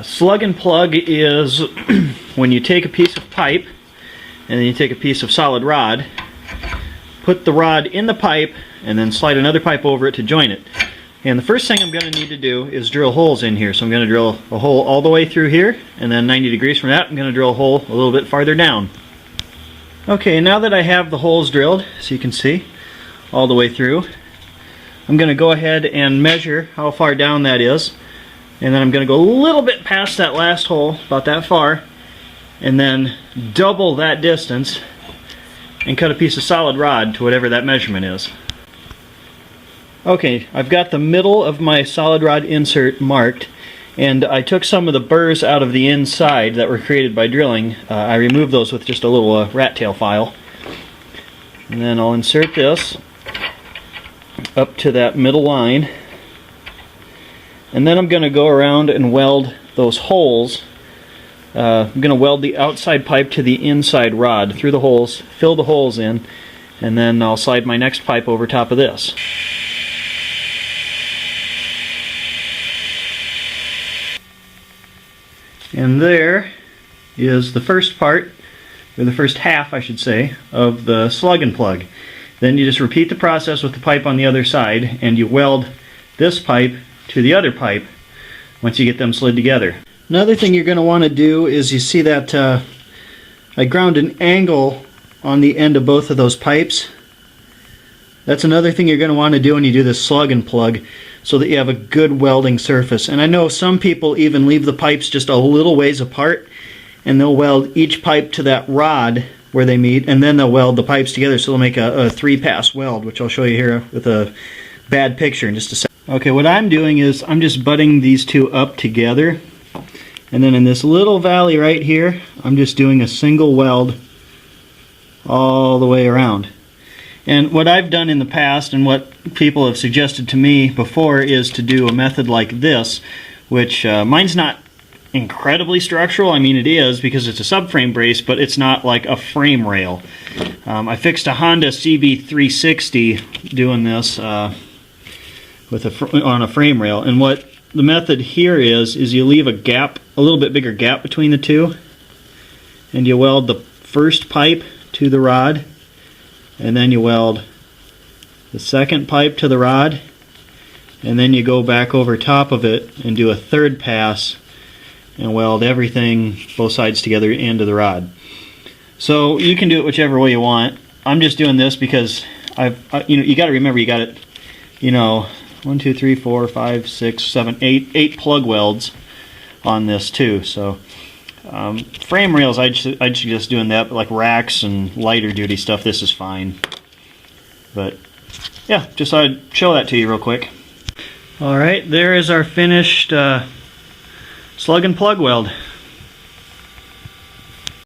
Slug and plug is when you take a piece of pipe and then you take a piece of solid rod, put the rod in the pipe, and then slide another pipe over it to join it. And the first thing I'm going to need to do is drill holes in here. So I'm going to drill a hole all the way through here, and then 90 degrees from that I'm going to drill a hole a little bit farther down. Okay, now that I have the holes drilled, so you can see, all the way through, I'm going to go ahead and measure how far down that is. And then I'm going to go a little bit past that last hole, about that far, and then double that distance and cut a piece of solid rod to whatever that measurement is. Okay, I've got the middle of my solid rod insert marked, and I took some of the burrs out of the inside that were created by drilling. I removed those with just a little rat tail file. And then I'll insert this up to that middle line. And then I'm going to go around and weld those holes. I'm going to weld the outside pipe to the inside rod through the holes, fill the holes in, and then I'll slide my next pipe over top of this. And there is the first part, or the first half I should say, of the slug and plug. Then you just repeat the process with the pipe on the other side, and you weld this pipe to the other pipe once you get them slid together. Another thing you're going to want to do is, you see that I ground an angle on the end of both of those pipes. That's another thing you're going to want to do when you do this slug and plug, so that you have a good welding surface. And I know some people even leave the pipes just a little ways apart, and they'll weld each pipe to that rod where they meet, and then they'll weld the pipes together, so they'll make a 3-pass weld, which I'll show you here with a bad picture in just a second. Okay, what I'm doing is I'm just butting these two up together, and then in this little valley right here, I'm just doing a single weld all the way around. And what I've done in the past, and what people have suggested to me before, is to do a method like this, which mine's not incredibly structural. I mean, it is because it's a subframe brace, but it's not like a frame rail. I fixed a Honda CB360 doing this on a frame rail, and what the method here is you leave a gap, a little bit bigger gap between the two, and you weld the first pipe to the rod, and then you weld the second pipe to the rod, and then you go back over top of it and do a third pass and weld everything, both sides together, into the rod. So you can do it whichever way you want. I'm just doing this because you got to remember, you got it, 1, 2, 3, 4, 5, 6, 7, 8 plug welds on this too. So frame rails, I'd suggest doing that, but like racks and lighter duty stuff, this is fine. But yeah, just thought I'd show that to you real quick. Alright, there is our finished slug and plug weld.